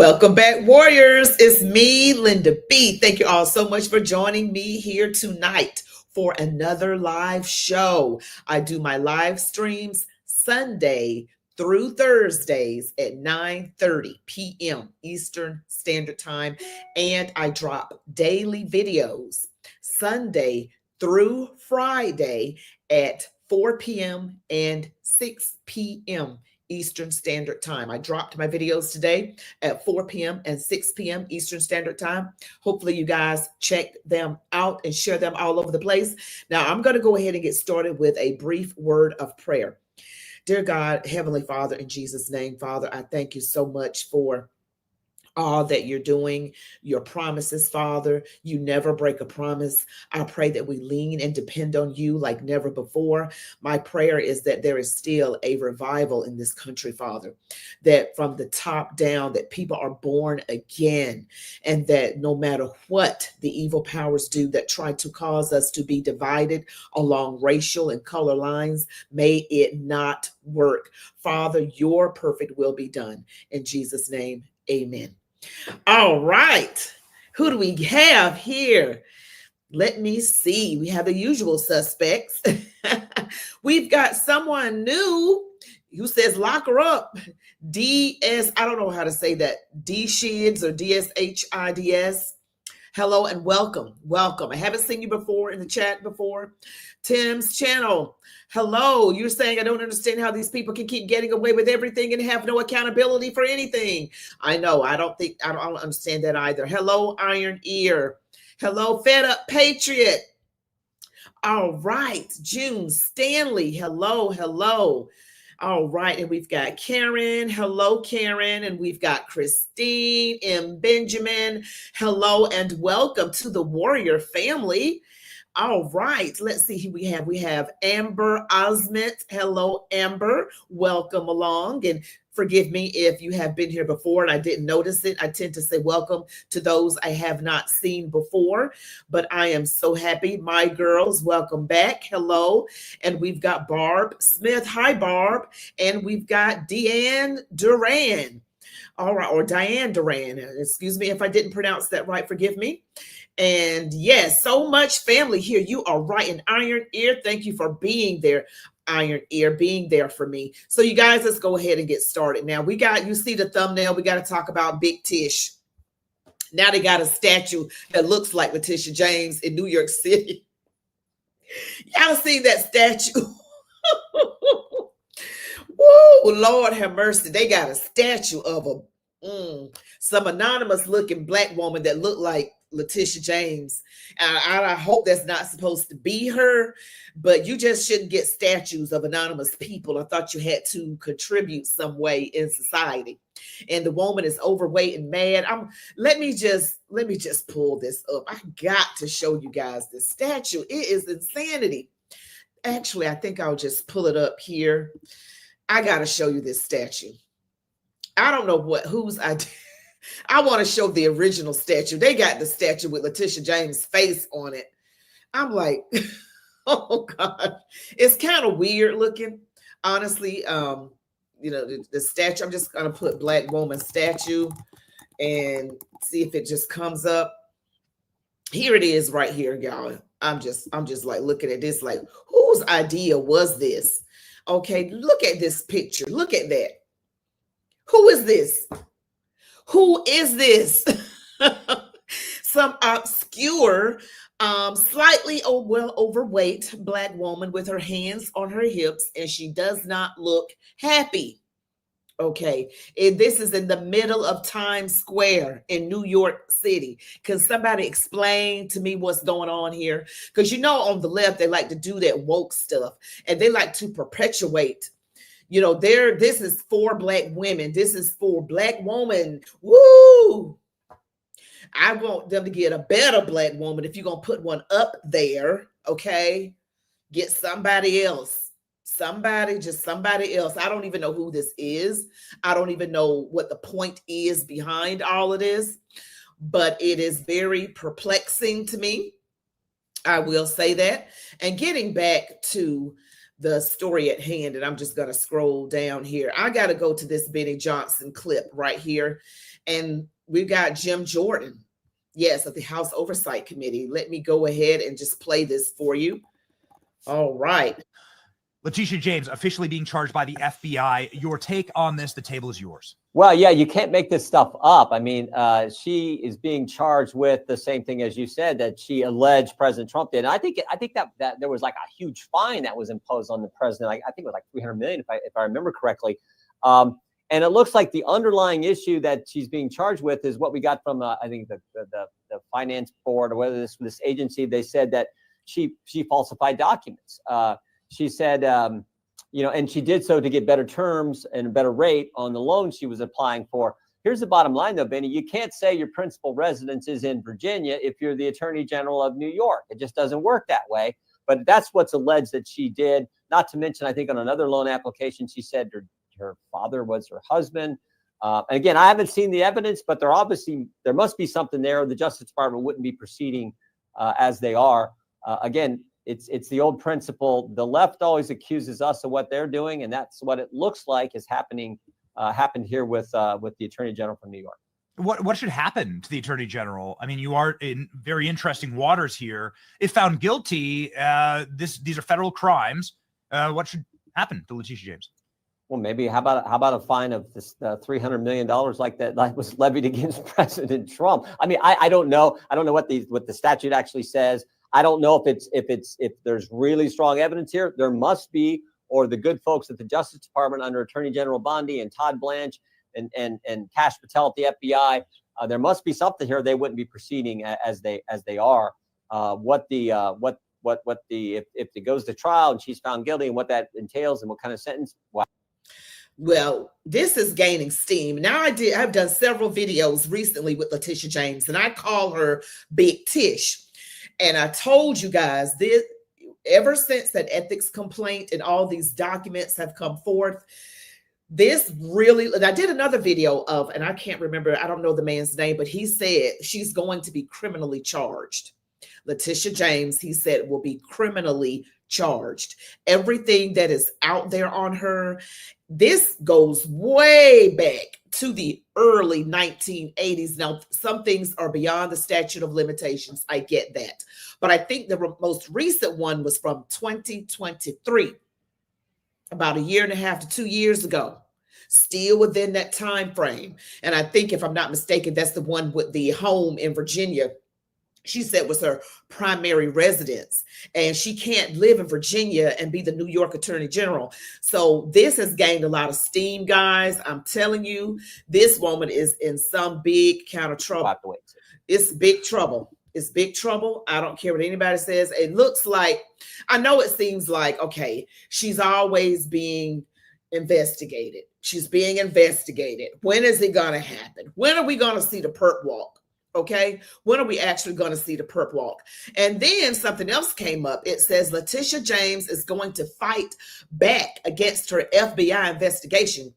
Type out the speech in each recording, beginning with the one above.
Welcome back, warriors. It's me, Linda B. Thank you all so much for joining me here tonight for another live show. I do my live streams Sunday through Thursdays at 9:30 p.m. Eastern Standard Time, and I drop daily videos Sunday through Friday at 4 p.m. and 6 p.m. Eastern Standard Time. I dropped my videos today at 4 p.m. and 6 p.m. Eastern Standard Time. Hopefully you guys check them out and share them all over the place. Now I'm going to go ahead and get started with a brief word of prayer. Dear God, Heavenly Father, in Jesus' name, Father, I thank you so much for all that you're doing, your promises, Father. You never break a promise. I pray that we lean and depend on you like never before. My prayer is that there is still a revival in this country, Father, that from the top down, that people are born again, and that no matter what the evil powers do that try to cause us to be divided along racial and color lines, may it not work. Father, your perfect will be done. In Jesus' name, amen. All right. Who do we have here? Let me see. We have the usual suspects. We've got someone new who says lock her up. DS, I don't know how to say that. D-Shids or DSHIDS. Hello and welcome. Welcome. I haven't seen you before in the chat before. Tim's channel. Hello. You're saying I don't understand how these people can keep getting away with everything and have no accountability for anything. I know. I don't understand that either. Hello, Iron Ear. Hello, Fed Up Patriot. All right. June Stanley. Hello. Hello. All right, and we've got Karen. Hello, Karen. And we've got Christine and Benjamin. Hello and welcome to the Warrior family. All right, let's see who we have. We have Amber Osment. Hello, Amber. Welcome along. And forgive me if you have been here before and I didn't notice it. I tend to say welcome to those I have not seen before, but I am so happy. My girls, welcome back. Hello. And we've got Barb Smith. Hi, Barb. And we've got Deanne Duran. All right, or Diane Duran. Excuse me if I didn't pronounce that right. Forgive me. And yes, so much family here. You are right. And Iron Ear, thank you for being there. Iron Ear, being there for me. So you guys, let's go ahead and get started. Now you see the thumbnail. We got to talk about Big Tish. Now they got a statue that looks like Letitia James in New York City. Y'all seen that statue? Woo, Lord have mercy. They got a statue of some anonymous looking black woman that looked like Letitia James. I hope that's not supposed to be her, but you just shouldn't get statues of anonymous people. I thought you had to contribute some way in society. And the woman is overweight and mad. Let me just pull this up. I got to show you guys this statue. It is insanity. Actually, I think I'll just pull it up here. I got to show you this statue. I don't know whose idea. I want to show the original statue. They got the statue with Letitia James' face on it. I'm like, oh God, it's kind of weird looking, honestly. The statue. I'm just gonna put black woman statue and see if it just comes up. Here it is, right here, y'all. I'm just like looking at this, like, whose idea was this? Okay, look at this picture. Look at that. Who is this? Who is this? Some obscure, slightly overweight black woman with her hands on her hips, and she does not look happy. Okay, and this is in the middle of Times Square in New York City. Can somebody explain to me what's going on here? Because on the left, they like to do that woke stuff, and they like to perpetuate. This is for black women. This is for black woman. Woo! I want them to get a better black woman. If you're going to put one up there, okay, get somebody else. Just somebody else. I don't even know who this is. I don't even know what the point is behind all of this, but it is very perplexing to me. I will say that. And getting back to the story at hand, and I'm just going to scroll down here. I got to go to this Benny Johnson clip right here. And we've got Jim Jordan, yes, of the House Oversight Committee. Let me go ahead and just play this for you. All right. Letitia James officially being charged by the FBI. Your take on this, the table is yours. Well, yeah, you can't make this stuff up. I mean, she is being charged with the same thing as you said that she alleged President Trump did. And I think that there was like a huge fine that was imposed on the president. I think it was like $300 million, if I remember correctly. And it looks like the underlying issue that she's being charged with is what we got from I think the finance board or whether this agency. They said that she falsified documents. She said. And she did so to get better terms and a better rate on the loan she was applying for. Here's the bottom line, though, Benny. You can't say your principal residence is in Virginia if you're the Attorney General of New York. It just doesn't work that way. But that's what's alleged that she did. Not to mention, I think on another loan application, she said her father was her husband. And again, I haven't seen the evidence, but there must be something there. The Justice Department wouldn't be proceeding as they are. Again, it's the old principle. The left always accuses us of what they're doing, and that's what it looks like is happened here with the Attorney General from New York. What should happen to the Attorney General? I mean, you are in very interesting waters here. If found guilty, these are federal crimes. What should happen to Letitia James? Well, maybe how about a fine of this $300 million like that was levied against President Trump? I mean, I don't know. I don't know what the statute actually says. I don't know if there's really strong evidence here. There must be, or the good folks at the Justice Department under Attorney General Bondi and Todd Blanche and Kash Patel at the FBI, there must be something here. They wouldn't be proceeding as they are. If it goes to trial and she's found guilty and what that entails and what kind of sentence. Wow. Well, this is gaining steam. Now I've done several videos recently with Letitia James, and I call her Big Tish. And I told you guys this ever since that ethics complaint and all these documents have come forth. This really, and I did another video of, and I can't remember, I don't know the man's name, but he said she's going to be criminally charged. Letitia James, he said, will be criminally charged. Everything that is out there on her, this goes way back to the early 1980s. Now, some things are beyond the statute of limitations. I get that. But I think the most recent one was from 2023, about a year and a half to 2 years ago, still within that time frame. And I think, if I'm not mistaken, that's the one with the home in Virginia. She said was her primary residence, and she can't live in Virginia and be the New York Attorney General. So this has gained a lot of steam, guys. I'm telling you, this woman is in some big kind of trouble. It's big trouble. It's big trouble. I don't care what anybody says. It looks like, I know it seems like, okay, she's always being investigated. She's being investigated. When is it going to happen? When are we going to see the perp walk? Okay, when are we actually going to see the perp walk? And then something else came up. It says Letitia James is going to fight back against her FBI investigation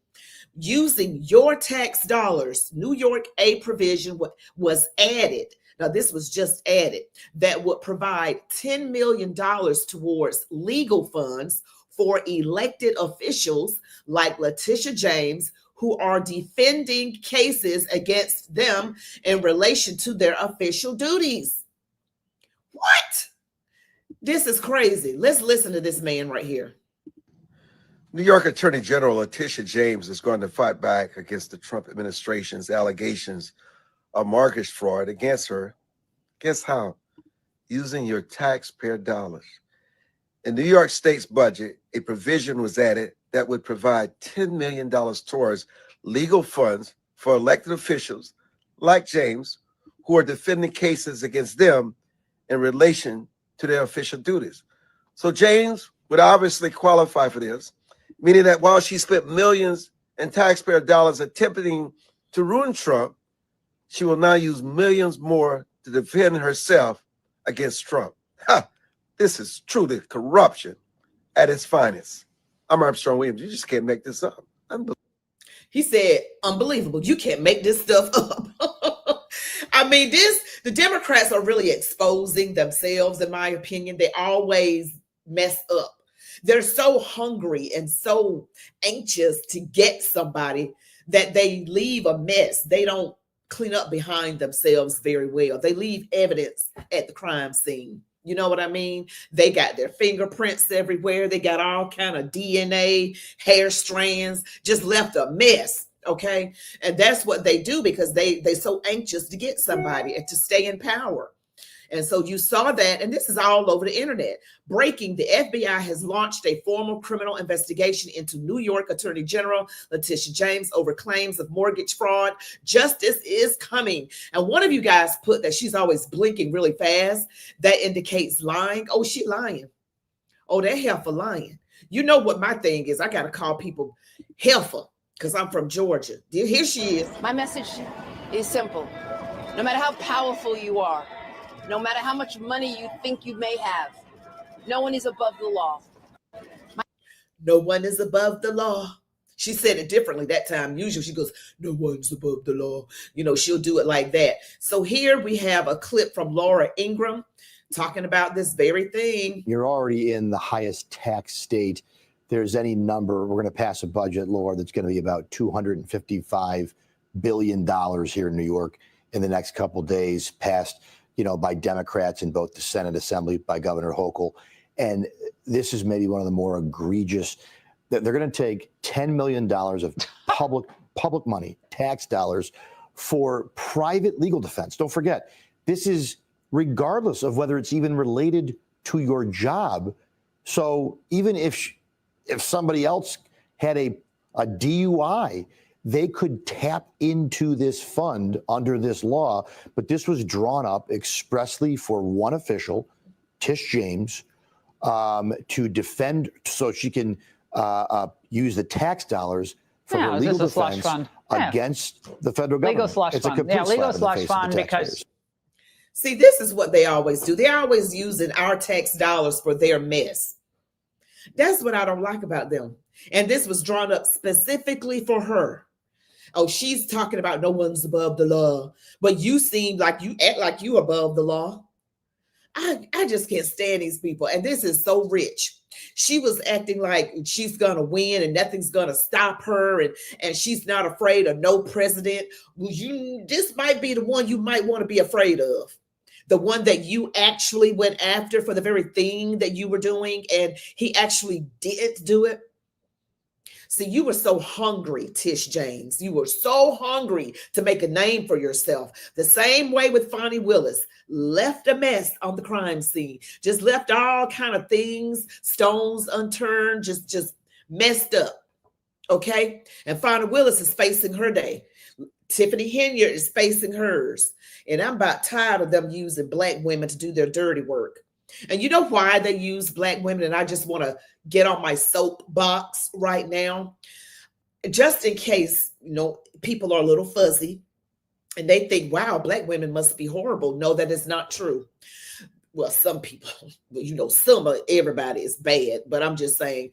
using your tax dollars. New York A provision was added. Now, this was just added that would provide $10 million towards legal funds for elected officials like Letitia James, who are defending cases against them in relation to their official duties. What? This is crazy. Let's listen to this man right here. New York Attorney General Letitia James is going to fight back against the Trump administration's allegations of mortgage fraud against her. Guess how? Using your taxpayer dollars. In New York State's budget, a provision was added that would provide $10 million towards legal funds for elected officials like James, who are defending cases against them in relation to their official duties. So James would obviously qualify for this, meaning that while she spent millions in taxpayer dollars attempting to ruin Trump, she will now use millions more to defend herself against Trump. Ha! This is truly corruption at its finest. I'm Armstrong Williams. You just can't make this up. He said, unbelievable. You can't make this stuff up. I mean, the Democrats are really exposing themselves, in my opinion. They always mess up. They're so hungry and so anxious to get somebody that they leave a mess. They don't clean up behind themselves very well. They leave evidence at the crime scene. You know what I mean? They got their fingerprints everywhere. They got all kind of DNA, hair strands, just left a mess. Okay. And that's what they do because they so anxious to get somebody and to stay in power. And so you saw that, and this is all over the internet. Breaking, the FBI has launched a formal criminal investigation into New York Attorney General Letitia James over claims of mortgage fraud. Justice is coming. And one of you guys put that she's always blinking really fast. That indicates lying. Oh, she lying. Oh, that heifer lying. You know what my thing is? I got to call people heifer because I'm from Georgia. Here she is. My message is simple. No matter how powerful you are, no matter how much money you think you may have, no one is above the law. No one is above the law. She said it differently that time. Usually she goes, no one's above the law. You know, she'll do it like that. So here we have a clip from Laura Ingraham talking about this very thing. You're already in the highest tax state. There's any number. We're going to pass a budget, Laura, that's going to be about $255 billion here in New York in the next couple of days, passed by Democrats in both the Senate Assembly by Governor Hochul. And this is maybe one of the more egregious, that they're going to take $10 million of public money, tax dollars, for private legal defense. Don't forget, this is regardless of whether it's even related to your job. So even if somebody else had a DUI, they could tap into this fund under this law, but this was drawn up expressly for one official, Tish James, to defend, so she can use the tax dollars for the legal defense against the federal government. Legal slush fund. Yeah, legal slush fund because. See, this is what they always do. They're always using our tax dollars for their mess. That's what I don't like about them. And this was drawn up specifically for her. Oh, she's talking about no one's above the law, but you seem like you act like you above the law. I just can't stand these people. And this is so rich. She was acting like she's going to win and nothing's going to stop her. And she's not afraid of no president. Well, this might be the one you might want to be afraid of. The one that you actually went after for the very thing that you were doing. And he actually did do it. See, you were so hungry, Tish James. You were so hungry to make a name for yourself. The same way with Fonnie Willis, left a mess on the crime scene. Just left all kind of things, stones unturned, just messed up. Okay? And Fonnie Willis is facing her day. Tiffany Henyard is facing hers. And I'm about tired of them using Black women to do their dirty work. And you know why they use Black women? And I just want to get on my soapbox right now. Just in case, people are a little fuzzy and they think, wow, Black women must be horrible. No, that is not true. Well, some people, everybody is bad, but I'm just saying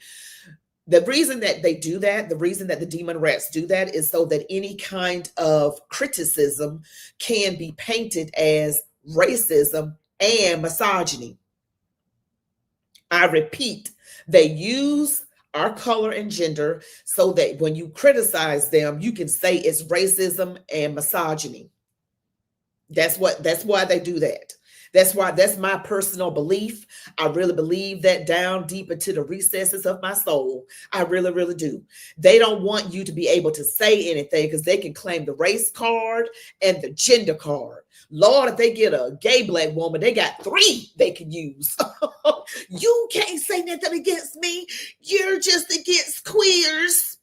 the reason that they do that, the reason that the demon rats do that is so that any kind of criticism can be painted as racism and misogyny. I repeat, they use our color and gender so that when you criticize them, you can say it's racism and misogyny. That's why they do that. That's my personal belief. I really believe that down deep into the recesses of my soul. I really, really do. They don't want you to be able to say anything because they can claim the race card and the gender card. Lord, if they get a gay Black woman, they got 3 they can use. You can't say nothing against me. You're just against queers.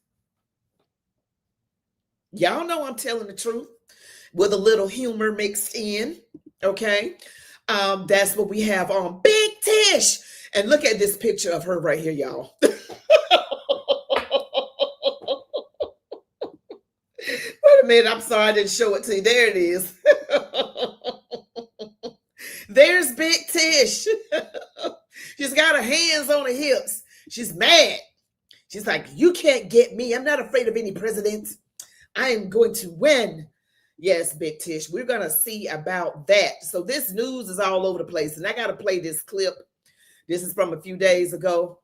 Y'all know I'm telling the truth with a little humor mixed in. Okay. That's what we have on Big Tish. And look at this picture of her right here, y'all. Wait a minute. I'm sorry I didn't show it to you. There it is. There's Big Tish. She's got her hands on her hips. She's mad. She's like, you can't get me. I'm not afraid of any president. I am going to win. Yes, Big Tish, we're going to see about that. So this news is all over the place. And I got to play this clip. This is from a few days ago.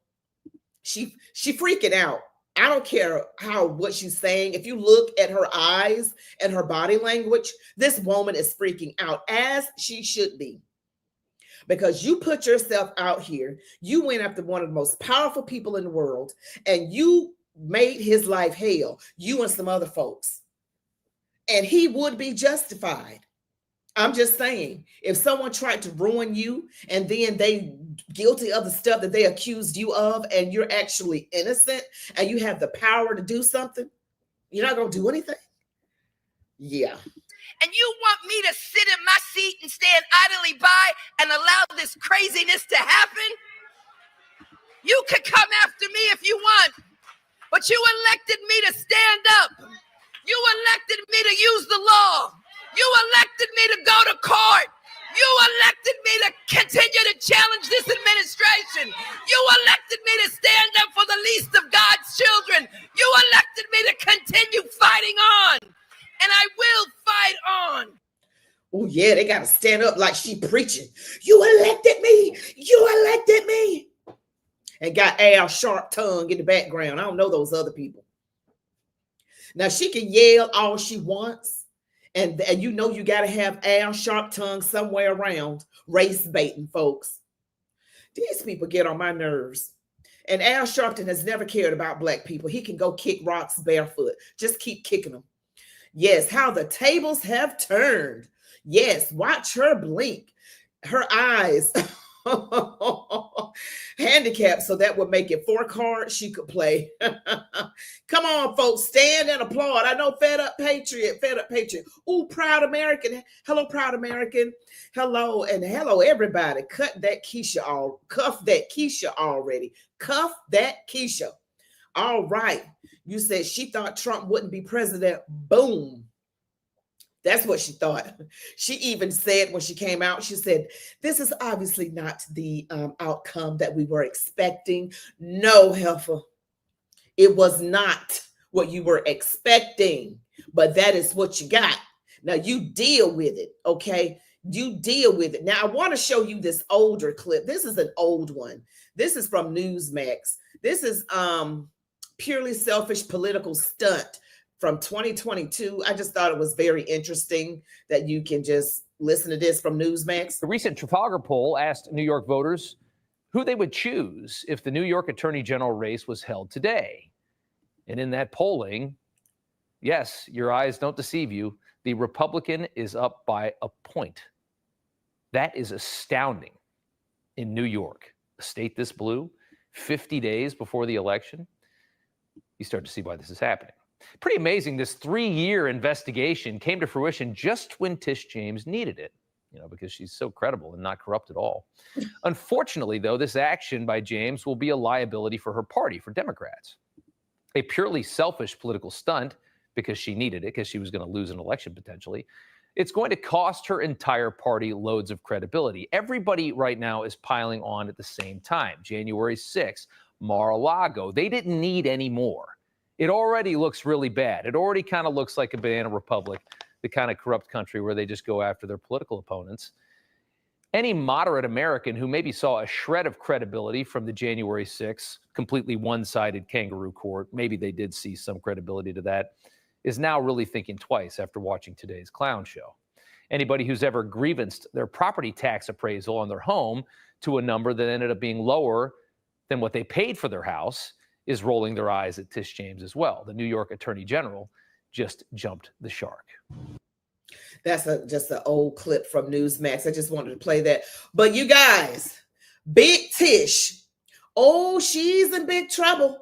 She freaking out. I don't care what she's saying. If you look at her eyes and her body language, this woman is freaking out, as she should be. Because you put yourself out here, you went after one of the most powerful people in the world, and you made his life hell, you and some other folks. And he would be justified. I'm just saying, if someone tried to ruin you and then they guilty of the stuff that they accused you of, and you're actually innocent and you have the power to do something, you're not going to do anything? Yeah. And you want me to sit in my seat and stand idly by and allow this craziness to happen? You could come after me if you want, but you elected me to stand up. You elected me to use the law. You elected me to go to court. You elected me to continue to challenge this administration. You elected me to stand up for the least of God's children. You elected me to continue fighting on. And I will fight on. Oh, yeah, they got to stand up like she preaching. You elected me. You elected me. And got Al Sharp tongue in the background. I don't know those other people. Now, she can yell all she wants. And you know you got to have Al Sharp tongue somewhere around race baiting, folks. These people get on my nerves. And Al Sharpton has never cared about black people. He can go kick rocks barefoot. Just keep kicking them. Yes, how the tables have turned. Yes, watch her blink. Her eyes handicapped, so that would make it 4 cards she could play. Come on, folks, stand and applaud. I know fed up patriot. Ooh, proud American. Hello, proud American. Hello, and hello, everybody. Cuff that Keisha already. Cuff that Keisha. All right. You said she thought Trump wouldn't be president. Boom. That's what she thought. She even said when she came out, she said, this is obviously not the outcome that we were expecting. No, heifer. It was not what you were expecting, but that is what you got. Now you deal with it, okay? You deal with it. Now I want to show you this older clip. This is an old one. This is from Newsmax. This is purely selfish political stunt from 2022. I just thought it was very interesting that you can just listen to this from Newsmax. The recent Trafalgar poll asked New York voters who they would choose if the New York Attorney General race was held today. And in that polling, yes, your eyes don't deceive you, the Republican is up by a point. That is astounding in New York, a state this blue, 50 days before the election. You start to see why this is happening. Pretty amazing. This 3-year investigation came to fruition just when Tish James needed it, because she's so credible and not corrupt at all. Unfortunately, though, this action by James will be a liability for her party, for Democrats. A purely selfish political stunt because she needed it, because she was going to lose an election potentially. It's going to cost her entire party loads of credibility. Everybody right now is piling on at the same time. January 6th, Mar-a-Lago. They didn't need any more. It already looks really bad. It already kind of looks like a banana republic, the kind of corrupt country where they just go after their political opponents. Any moderate American who maybe saw a shred of credibility from the January 6th, completely one-sided kangaroo court, maybe they did see some credibility to that, is now really thinking twice after watching today's clown show. Anybody who's ever grievanced their property tax appraisal on their home to a number that ended up being lower than what they paid for their house is rolling their eyes at Tish James as well. The New York Attorney General just jumped the shark. That's just an old clip from Newsmax. I just wanted to play that. But you guys, Big Tish, oh, she's in big trouble.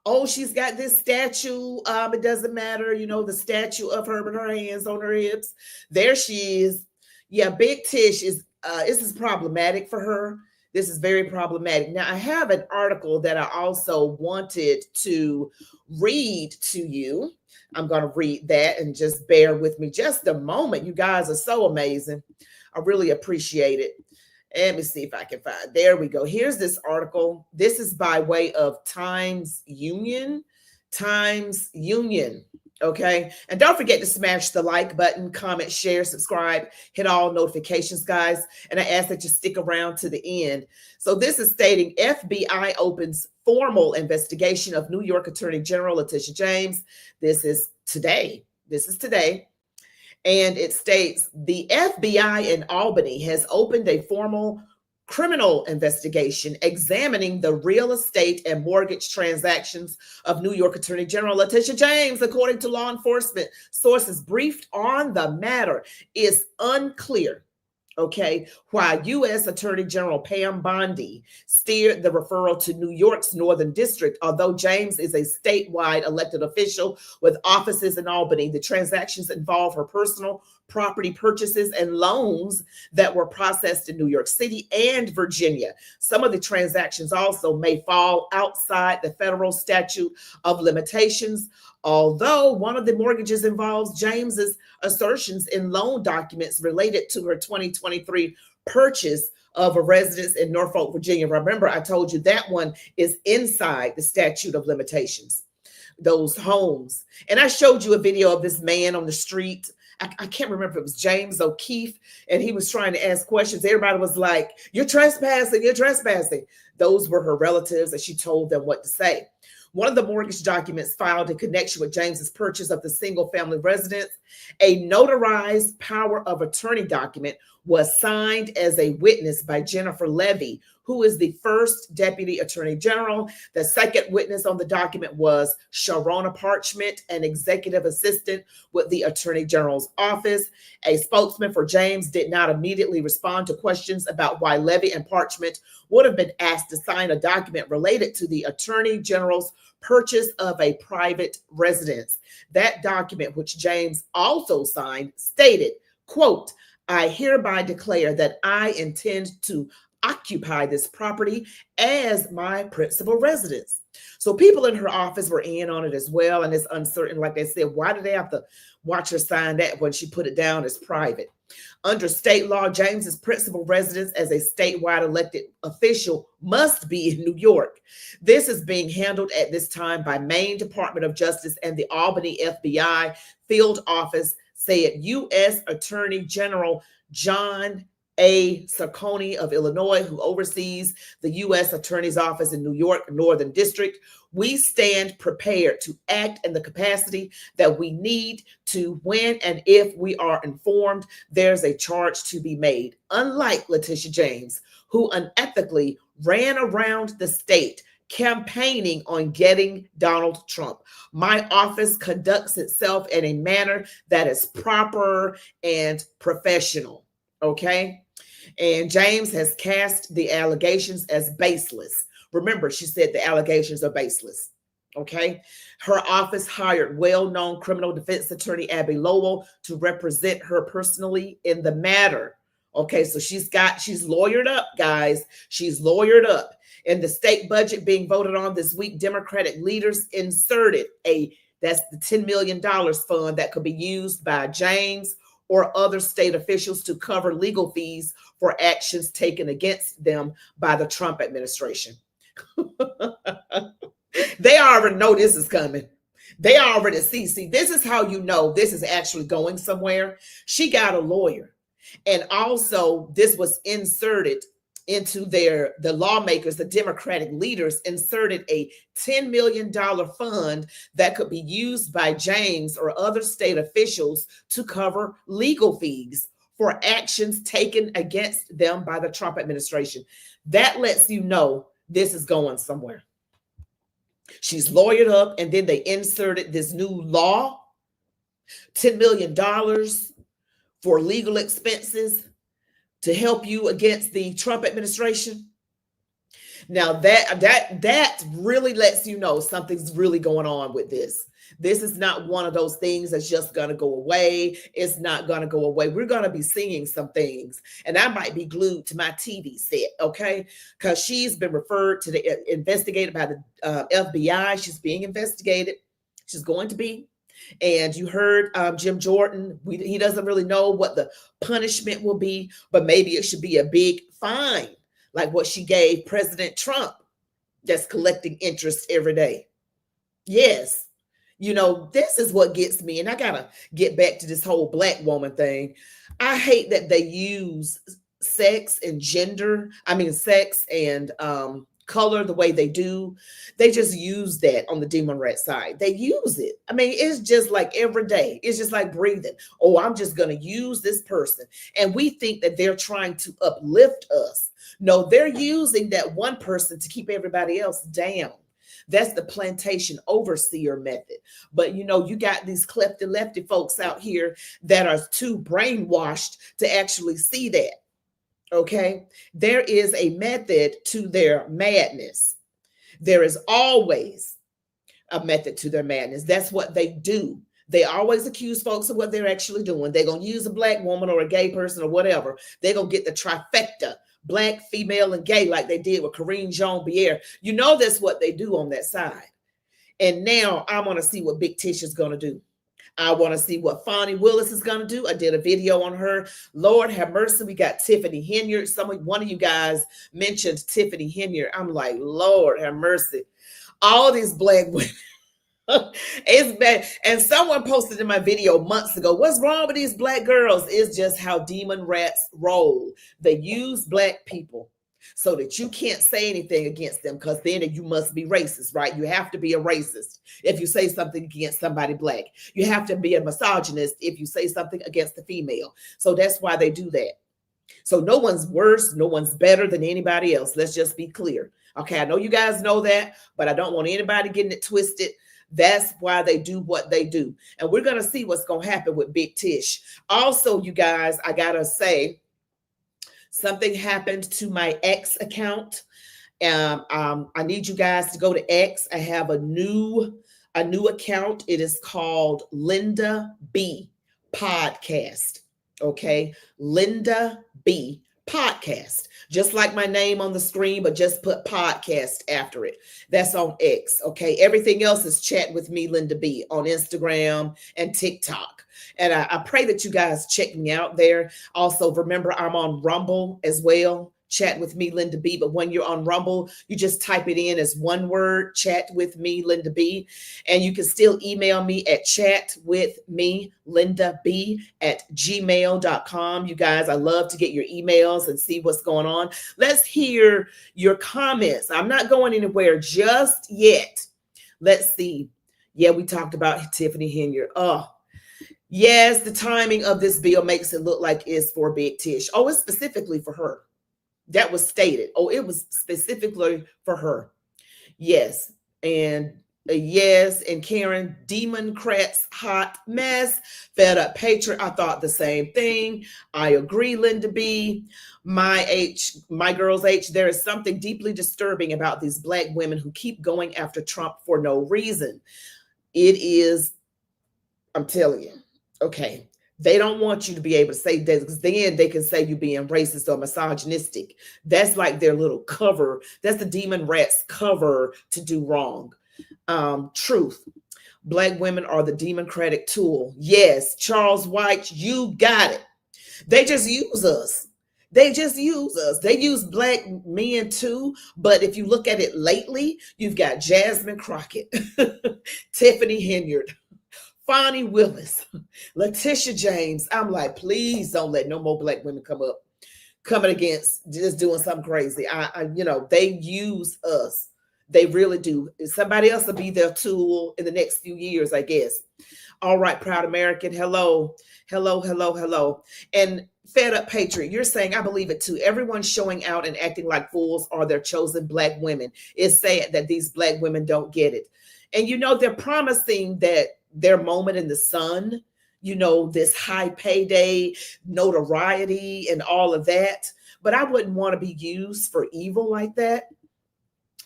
Oh, she's got this statue. It doesn't matter, the statue of her with her hands on her hips. There she is. Yeah, Big Tish is, this is problematic for her. This is very problematic. Now, I have an article that I also wanted to read to you. I'm going to read that and just bear with me just a moment. You guys are so amazing. I really appreciate it. Let me see if I can find. There we go. Here's this article. This is by way of Times Union. Times Union. Okay. And don't forget to smash the like button, comment, share, subscribe, hit all notifications, guys. And I ask that you stick around to the end. So this is stating FBI opens formal investigation of New York Attorney General Letitia James. This is today. And it states the FBI in Albany has opened a formal criminal investigation examining the real estate and mortgage transactions of New York Attorney General Letitia James. According to law enforcement sources briefed on the matter, is unclear, okay, why U.S. Attorney General Pam Bondi steered the referral to New York's Northern District. Although James is a statewide elected official with offices in Albany, the transactions involve her personal property purchases and loans that were processed in New York City and Virginia. Some of the transactions also may fall outside the federal statute of limitations, although one of the mortgages involves James's assertions in loan documents related to her 2023 purchase of a residence in Norfolk, Virginia. Remember, I told you that one is inside the statute of limitations, those homes. And I showed you a video of this man on the street. I can't remember if it was James O'Keefe, and he was trying to ask questions. Everybody was like, you're trespassing, you're trespassing. Those were her relatives, and she told them what to say. One of the mortgage documents filed in connection with James's purchase of the single-family residence, a notarized power of attorney document, was signed as a witness by Jennifer Levy, who is the first Deputy Attorney General. The second witness on the document was Sharona Parchment, an executive assistant with the Attorney General's office. A spokesman for James did not immediately respond to questions about why Levy and Parchment would have been asked to sign a document related to the Attorney General's purchase of a private residence. That document, which James also signed, stated, quote, I hereby declare that I intend to occupy this property as my principal residence. So people in her office were in on it as well. And it's uncertain, like they said, why did they have to watch her sign that when she put it down as private? Under state law, James's principal residence as a statewide elected official must be in New York. This is being handled at this time by Maine Department of Justice and the Albany FBI field office, said U.S. Attorney General John A. Saccone of Illinois, who oversees the U.S. Attorney's Office in New York, Northern District. We stand prepared to act in the capacity that we need to when and if we are informed there's a charge to be made. Unlike Letitia James, who unethically ran around the state campaigning on getting Donald Trump, my office conducts itself in a manner that is proper and professional. Okay? And James has cast the allegations as baseless. Remember, she said the allegations are baseless. Okay. Her office hired well-known criminal defense attorney Abby Lowell to represent her personally in the matter. Okay. So she's lawyered up, guys. She's lawyered up. In the state budget being voted on this week, Democratic leaders inserted that's the $10 million fund that could be used by James or other state officials to cover legal fees for actions taken against them by the Trump administration. They already know this is coming. They already see, this is how you know this is actually going somewhere. She got a lawyer. And also this was inserted into the lawmakers, the Democratic leaders inserted a $10 million fund that could be used by James or other state officials to cover legal fees for actions taken against them by the Trump administration. That lets you know this is going somewhere. She's lawyered up, and then they inserted this new law, $10 million for legal expenses to help you against the Trump administration. Now that really lets you know something's really going on with this. This is not one of those things that's just going to go away. It's not going to go away. We're going to be seeing some things, and I might be glued to my TV set, okay? Because she's been referred to the investigated by the FBI. She's being investigated. She's going to be. And you heard Jim Jordan. He doesn't really know what the punishment will be, but maybe it should be a big fine, like what she gave President Trump that's collecting interest every day. Yes. You know, this is what gets me. And I got to get back to this whole black woman thing. I hate that they use sex and sex and color the way they do. They just use that on the demon rat side. They use it. I mean, it's just like every day. It's just like breathing. Oh, I'm just going to use this person. And we think that they're trying to uplift us. No, they're using that one person to keep everybody else down. That's the plantation overseer method. But you know, you got these clefty lefty folks out here that are too brainwashed to actually see that. Okay, there is a method to their madness. There is always a method to their madness. That's what they do. They always accuse folks of what they're actually doing. They're going to use a black woman or a gay person or whatever. They're going to get the trifecta, black, female, and gay, like they did with Corinne Jean-Pierre. You know, that's what they do on that side. And now I want to see what Big Tish is going to do. I want to see what Fonnie Willis is going to do. I did a video on her. Lord have mercy. We got Tiffany Henyard. One of you guys mentioned Tiffany Henyard. I'm like, Lord have mercy. All these black women. It's bad. And someone posted in my video months ago, what's wrong with these black girls? It's just how demon rats roll. They use black people so that you can't say anything against them, because then you must be racist, right? You have to be a racist if you say something against somebody black. You have to be a misogynist if you say something against a female. So that's why they do that. So no one's worse, no one's better than anybody else. Let's just be clear. Okay, I know you guys know that, but I don't want anybody getting it twisted. That's why they do what they do. And we're going to see what's going to happen with Big Tish. Also, you guys, I got to say, something happened to my X account. I need you guys to go to X. I have a new account. It is called Linda B Podcast. Okay, Linda B Podcast. Just like my name on the screen, but just put podcast after it. That's on X. Okay, everything else is ChatWithMeLindaB on Instagram and TikTok. And I pray that you guys check me out there. Also, remember, I'm on Rumble as well, ChatWithMeLindaB. But when you're on Rumble, you just type it in as one word, ChatWithMeLindaB. And you can still email me at ChatWithMeLindaB@gmail.com. You guys, I love to get your emails and see what's going on. Let's hear your comments. I'm not going anywhere just yet. Let's see. Yeah, we talked about Tiffany Henyard. Oh, yes, the timing of this bill makes it look like it's for Big Tish. Oh, it's specifically for her. That was stated. Oh, it was specifically for her. Yes. And yes. And Karen, Democrats, hot mess, fed up patriot. I thought the same thing. I agree, Linda B. My girl's H, there is something deeply disturbing about these black women who keep going after Trump for no reason. It is, I'm telling you. Okay. They don't want you to be able to say that, because then they can say you're being racist or misogynistic. That's like their little cover. That's the demon rat's cover to do wrong. Truth. Black women are the democratic tool. Yes, Charles White, you got it. They just use us. They just use us. They use black men too. But if you look at it lately, you've got Jasmine Crockett, Tiffany Henyard, Fonnie Willis, Letitia James. I'm like, please don't let no more black women coming against just doing something crazy. They use us. They really do. Somebody else will be their tool in the next few years, I guess. All right, Proud American. Hello. And Fed Up Patriot, you're saying, I believe it too. Everyone's showing out and acting like fools are their chosen black women. It's sad that these black women don't get it. And, they're promising that their moment in the sun, this high payday, notoriety and all of that. But I wouldn't want to be used for evil like that.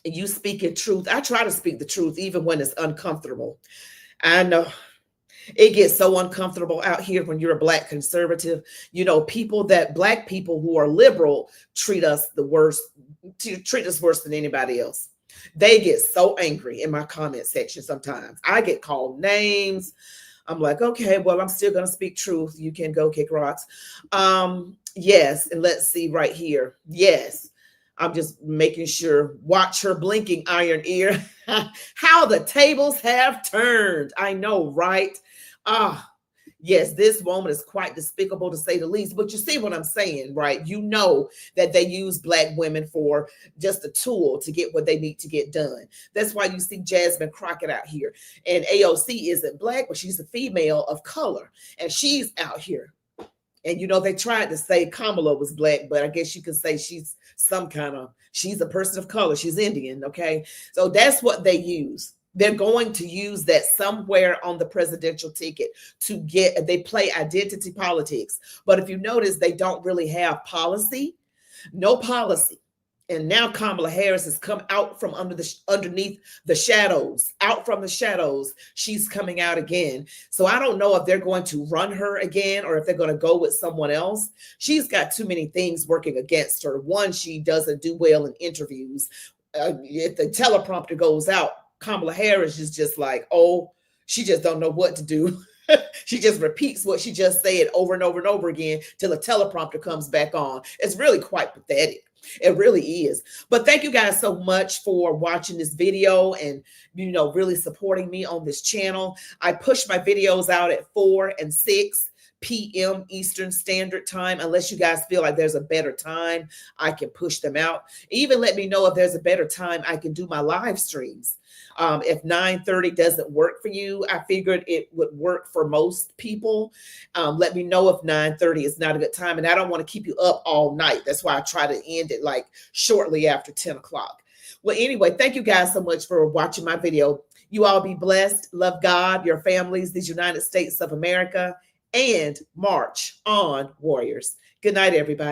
You speaking truth. I try to speak the truth even when it's uncomfortable. I know it gets so uncomfortable out here when you're a black conservative. Black people who are liberal treat us worse than anybody else. They get so angry in my comment section sometimes. I get called names. I'm like, okay, well, I'm still going to speak truth. You can go kick rocks. Yes. And let's see right here. Yes. I'm just making sure, watch her blinking iron ear. How the tables have turned. I know, right? Yes, this woman is quite despicable to say the least, but you see what I'm saying, right? You know that they use Black women for just a tool to get what they need to get done. That's why you see Jasmine Crockett out here. And AOC isn't Black, but she's a female of color, and she's out here. And, you know, they tried to say Kamala was Black, but I guess you could say she's she's a person of color. She's Indian, okay? So that's what they use. They're going to use that somewhere on the presidential ticket they play identity politics. But if you notice, they don't really have policy, no policy. And now Kamala Harris has come out from underneath the shadows, out from the shadows. She's coming out again. So I don't know if they're going to run her again or if they're going to go with someone else. She's got too many things working against her. One, she doesn't do well in interviews. If the teleprompter goes out, Kamala Harris is just like, oh, she just don't know what to do. She just repeats what she just said over and over and over again till the teleprompter comes back on. It's really quite pathetic. It really is. But thank you guys so much for watching this video and, you know, really supporting me on this channel. I push my videos out at 4 and 6 p.m. Eastern Standard Time. Unless you guys feel like there's a better time, I can push them out. Even let me know if there's a better time I can do my live streams. If 9:30 doesn't work for you, I figured it would work for most people. Let me know if 9:30 is not a good time. And I don't want to keep you up all night. That's why I try to end it like shortly after 10 o'clock. Well, anyway, thank you guys so much for watching my video. You all be blessed. Love God, your families, these United States of America, and march on, warriors. Good night, everybody.